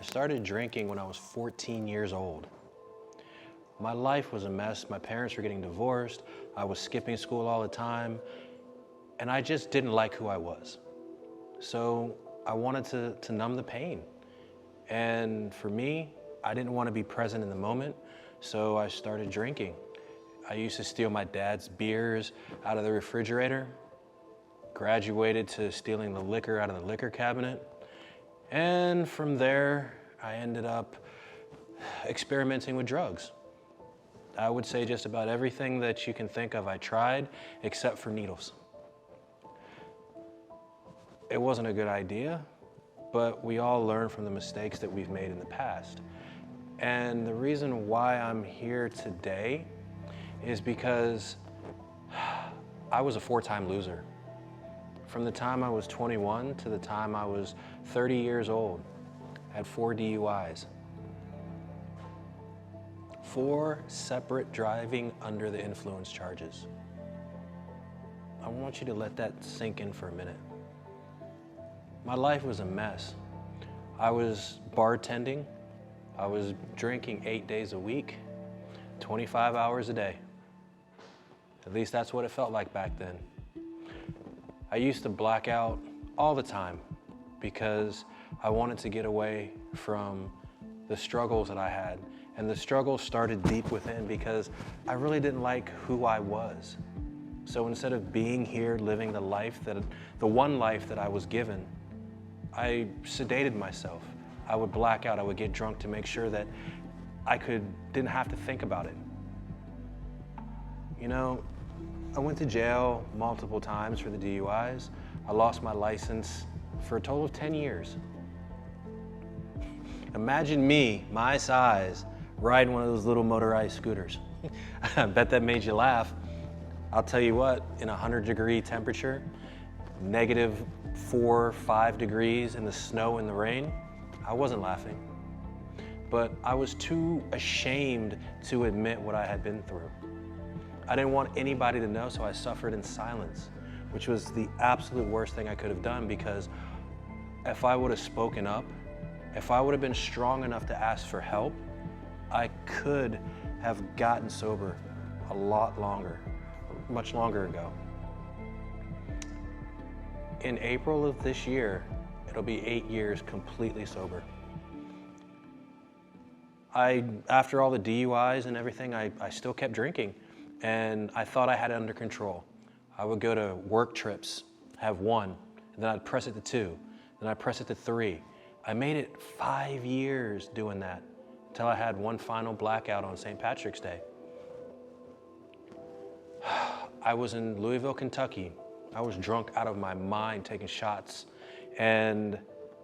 I started drinking when I was 14 years old. My life was a mess. My parents were getting divorced. I was skipping school all the time. And I just didn't like who I was. So I wanted to numb the pain. And for me, I didn't want to be present in the moment. So I started drinking. I used to steal my dad's beers out of the refrigerator, graduated to stealing the liquor out of the liquor cabinet. And from there, I ended up experimenting with drugs. I would say just about everything that you can think of I tried, except for needles. It wasn't a good idea, but we all learn from the mistakes that we've made in the past. And the reason why I'm here today is because I was a 4-time loser. From the time I was 21 to the time I was 30 years old, I had 4 DUIs. 4 separate driving under the influence charges. I want you to let that sink in for a minute. My life was a mess. I was bartending. I was drinking 8 days a week, 25 hours a day. At least that's what it felt like back then. I used to black out all the time because I wanted to get away from the struggles that I had. And the struggles started deep within because I really didn't like who I was. So instead of being here living the one life that I was given, I sedated myself. I would black out, I would get drunk to make sure that I didn't have to think about it. You know, I went to jail multiple times for the DUIs. I lost my license for a total of 10 years. Imagine me, my size, riding one of those little motorized scooters. I bet that made you laugh. I'll tell you what, in 100-degree temperature, -4, 5 degrees in the snow and the rain, I wasn't laughing. But I was too ashamed to admit what I had been through. I didn't want anybody to know, so I suffered in silence, which was the absolute worst thing I could have done, because if I would have spoken up, if I would have been strong enough to ask for help, I could have gotten sober a lot longer, much longer ago. In April of this year, it'll be 8 years completely sober. After all the DUIs and everything, I still kept drinking, and I thought I had it under control. I would go to work trips, have 1, and then I'd press it to 2, then I'd press it to 3. I made it 5 years doing that, until I had one final blackout on St. Patrick's Day. I was in Louisville, Kentucky. I was drunk out of my mind taking shots, and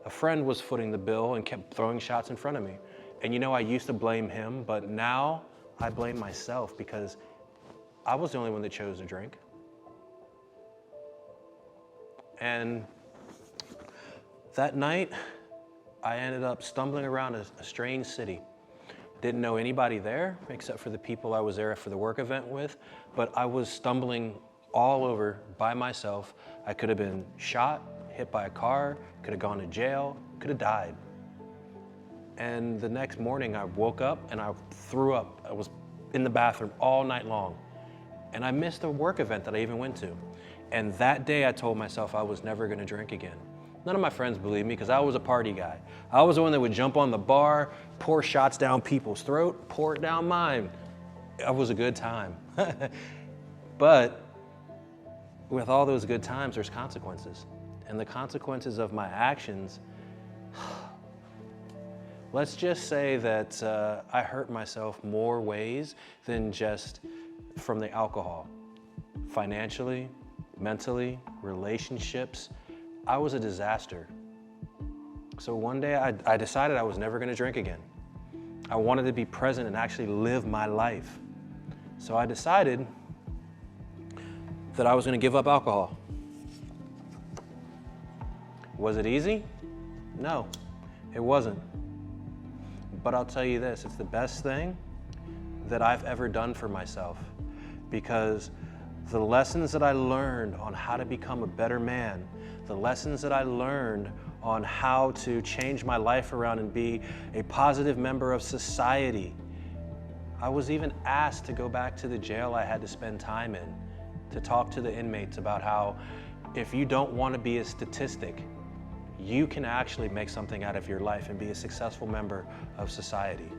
a friend was footing the bill and kept throwing shots in front of me. And you know, I used to blame him, but now I blame myself because I was the only one that chose to drink. And that night, I ended up stumbling around a strange city. Didn't know anybody there except for the people I was there for the work event with, but I was stumbling all over by myself. I could have been shot, hit by a car, could have gone to jail, could have died. And the next morning I woke up and I threw up. I was in the bathroom all night long. And I missed a work event that I even went to. And that day I told myself I was never gonna drink again. None of my friends believed me because I was a party guy. I was the one that would jump on the bar, pour shots down people's throat, pour it down mine. It was a good time. But with all those good times, there's consequences. And the consequences of my actions, let's just say that I hurt myself more ways than just from the alcohol. Financially, mentally, relationships, I was a disaster. So one day I decided I was never gonna drink again. I wanted to be present and actually live my life. So I decided that I was gonna give up alcohol. Was it easy? No, it wasn't. But I'll tell you this, it's the best thing that I've ever done for myself, because the lessons that I learned on how to become a better man, the lessons that I learned on how to change my life around and be a positive member of society. I was even asked to go back to the jail I had to spend time in, to talk to the inmates about how if you don't want to be a statistic, you can actually make something out of your life and be a successful member of society.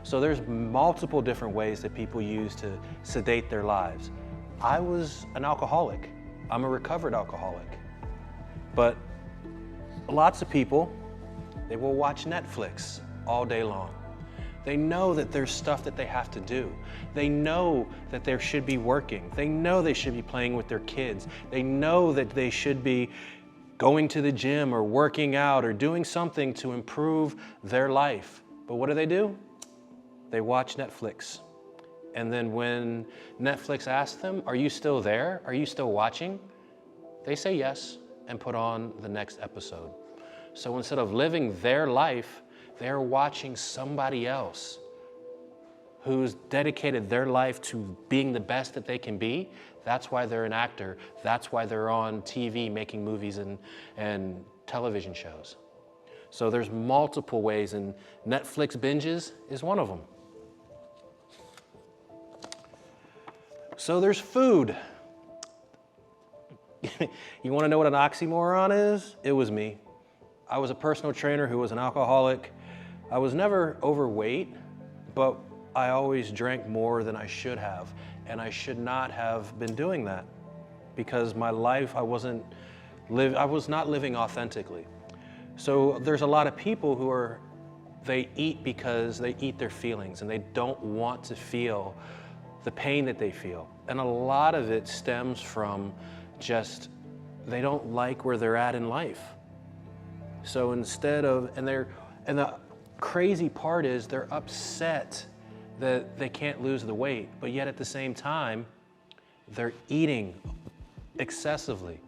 So there's multiple different ways that people use to sedate their lives. I was an alcoholic. I'm a recovered alcoholic. But lots of people, they will watch Netflix all day long. They know that there's stuff that they have to do. They know that they should be working. They know they should be playing with their kids. They know that they should be going to the gym or working out or doing something to improve their life. But what do? They watch Netflix. And then when Netflix asks them, are you still there? Are you still watching? They say yes and put on the next episode. So instead of living their life, they're watching somebody else who's dedicated their life to being the best that they can be. That's why they're an actor. That's why they're on TV making movies and television shows. So there's multiple ways, and Netflix binges is one of them. So there's food. You want to know what an oxymoron is? It was me. I was a personal trainer who was an alcoholic. I was never overweight, but I always drank more than I should have, and I should not have been doing that because my life, I was not living authentically. So there's a lot of people who they eat because they eat their feelings and they don't want to feel the pain that they feel. And a lot of it stems from just, they don't like where they're at in life. So instead of, and the crazy part is they're upset that they can't lose the weight, but yet at the same time, they're eating excessively.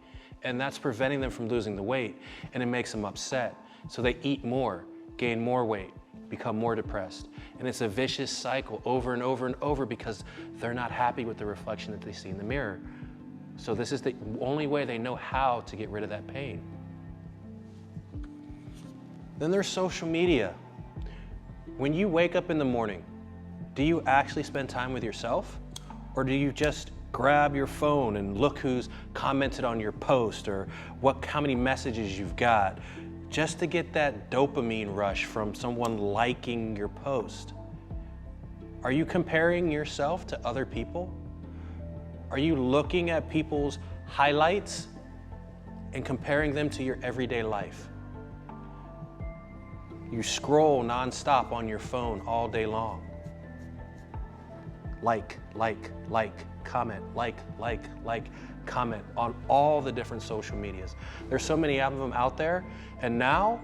And that's preventing them from losing the weight, and it makes them upset. So they eat more, gain more weight, become more depressed. And it's a vicious cycle over and over and over because they're not happy with the reflection that they see in the mirror. So this is the only way they know how to get rid of that pain. Then there's social media. When you wake up in the morning, do you actually spend time with yourself? Or do you just grab your phone and look who's commented on your post or how many messages you've got just to get that dopamine rush from someone liking your post? Are you comparing yourself to other people? Are you looking at people's highlights and comparing them to your everyday life? You scroll nonstop on your phone all day long. Like, comment, comment on all the different social medias. There's so many of them out there, and now,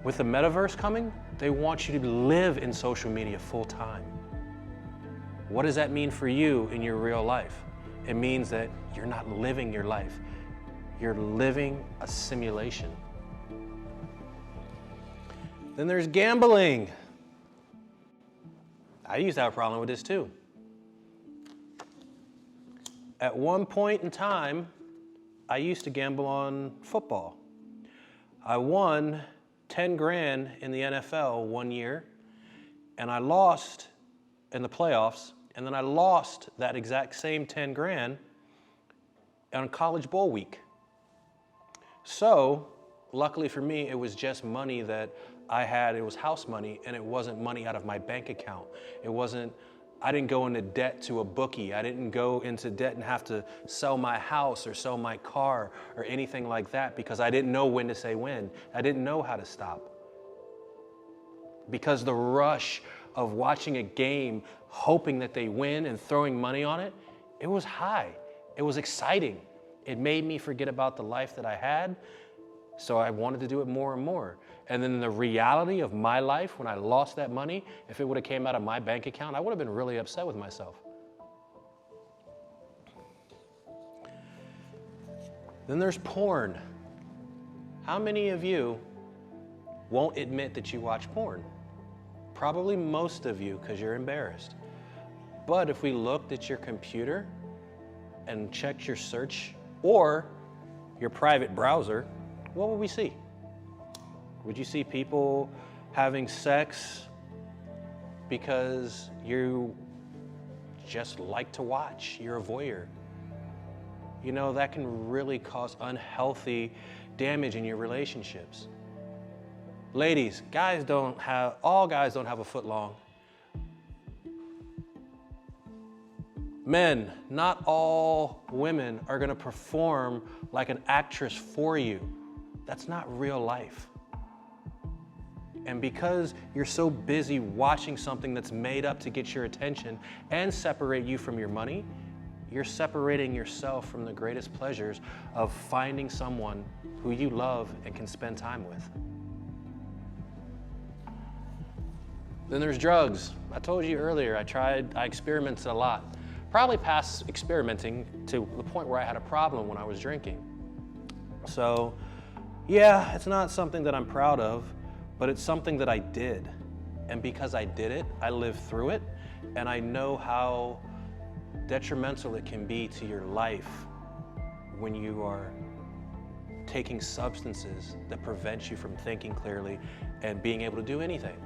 with the metaverse coming, they want you to live in social media full time. What does that mean for you in your real life? It means that you're not living your life. You're living a simulation. Then there's gambling. I used to have a problem with this too. At one point in time, I used to gamble on football. I won 10 grand in the NFL one year, and I lost in the playoffs, and then I lost that exact same 10 grand on College Bowl week. So, luckily for me, it was just money that I had. It was house money, and it wasn't money out of my bank account. I didn't go into debt to a bookie. I didn't go into debt and have to sell my house or sell my car or anything like that because I didn't know when to say when. I didn't know how to stop. Because the rush of watching a game, hoping that they win and throwing money on it, it was high. It was exciting. It made me forget about the life that I had, so I wanted to do it more and more. And then the reality of my life, when I lost that money, if it would have came out of my bank account, I would have been really upset with myself. Then there's porn. How many of you won't admit that you watch porn? Probably most of you, because you're embarrassed. But if we looked at your computer and checked your search, or your private browser, what would we see? Would you see people having sex because you just like to watch, you're a voyeur? You know, that can really cause unhealthy damage in your relationships. Ladies, all guys don't have a foot long. Men, not all women are gonna perform like an actress for you. That's not real life. And because you're so busy watching something that's made up to get your attention and separate you from your money, you're separating yourself from the greatest pleasures of finding someone who you love and can spend time with. Then there's drugs. I told you earlier, I experimented a lot. Probably past experimenting to the point where I had a problem when I was drinking. So, yeah, it's not something that I'm proud of, but it's something that I did. And because I did it, I lived through it, and I know how detrimental it can be to your life when you are taking substances that prevent you from thinking clearly and being able to do anything.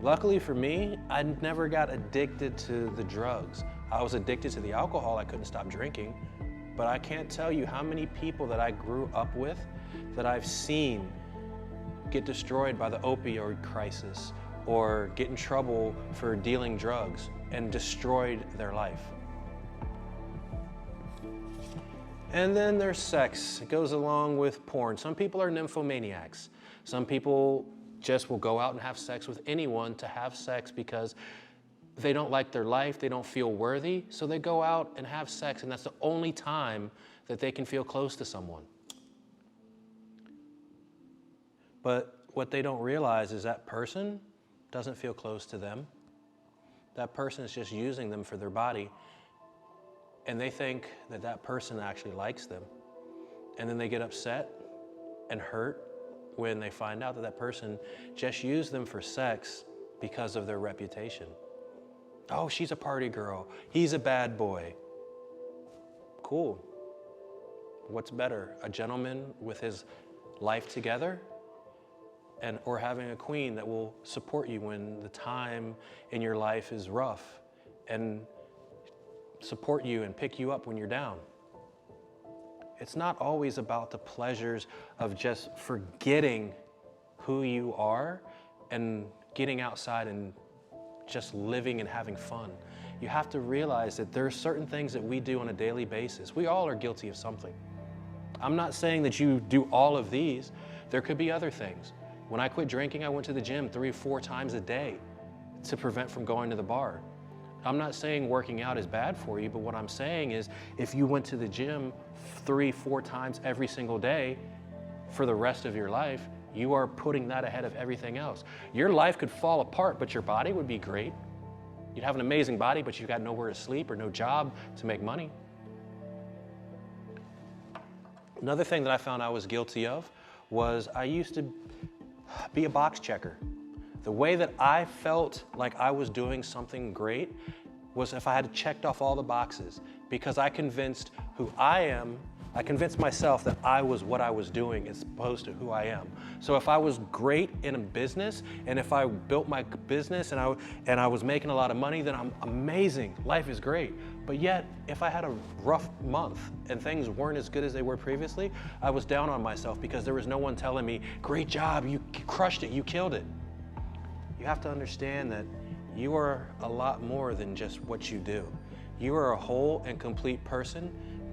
Luckily for me, I never got addicted to the drugs. I was addicted to the alcohol. I couldn't stop drinking. But I can't tell you how many people that I grew up with that I've seen get destroyed by the opioid crisis or get in trouble for dealing drugs and destroyed their life. And then there's sex. It goes along with porn. Some people are nymphomaniacs. Some people just will go out and have sex with anyone to have sex because they don't like their life, they don't feel worthy, so they go out and have sex, and that's the only time that they can feel close to someone. But what they don't realize is that person doesn't feel close to them. That person is just using them for their body, and they think that that person actually likes them. And then they get upset and hurt when they find out that that person just used them for sex because of their reputation. Oh, she's a party girl. He's a bad boy. Cool. What's better, a gentleman with his life together or having a queen that will support you when the time in your life is rough and support you and pick you up when you're down? It's not always about the pleasures of just forgetting who you are and getting outside and just living and having fun. You have to realize that there are certain things that we do on a daily basis. We all are guilty of something. I'm not saying that you do all of these. There could be other things. When I quit drinking, I went to the gym 3 or 4 times a day to prevent from going to the bar. I'm not saying working out is bad for you, but what I'm saying is if you went to the gym 3, 4 times every single day for the rest of your life, you are putting that ahead of everything else. Your life could fall apart, but your body would be great. You'd have an amazing body, but you've got nowhere to sleep or no job to make money. Another thing that I found I was guilty of was I used to be a box checker. The way that I felt like I was doing something great was if I had checked off all the boxes, because I convinced who I am. I convinced myself that I was what I was doing as opposed to who I am. So if I was great in a business, and if I built my business and I was making a lot of money, then I'm amazing. Life is great. But yet, if I had a rough month and things weren't as good as they were previously, I was down on myself because there was no one telling me, great job, you crushed it, you killed it. You have to understand that you are a lot more than just what you do. You are a whole and complete person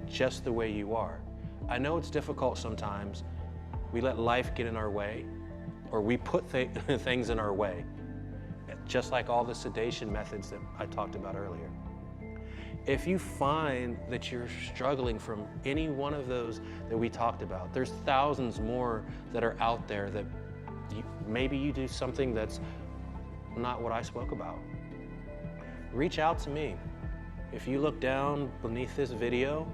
just the way you are. I know it's difficult sometimes. We let life get in our way, or we put things in our way, just like all the sedation methods that I talked about earlier. If you find that you're struggling from any one of those that we talked about, there's thousands more that are out there that maybe you do something that's not what I spoke about. Reach out to me. If you look down beneath this video,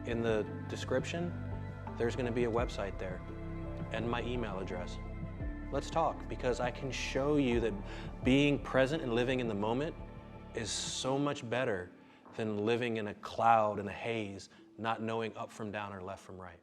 in the description, there's going to be a website there and my email address. Let's talk, because I can show you that being present and living in the moment is so much better than living in a cloud and a haze, not knowing up from down or left from right.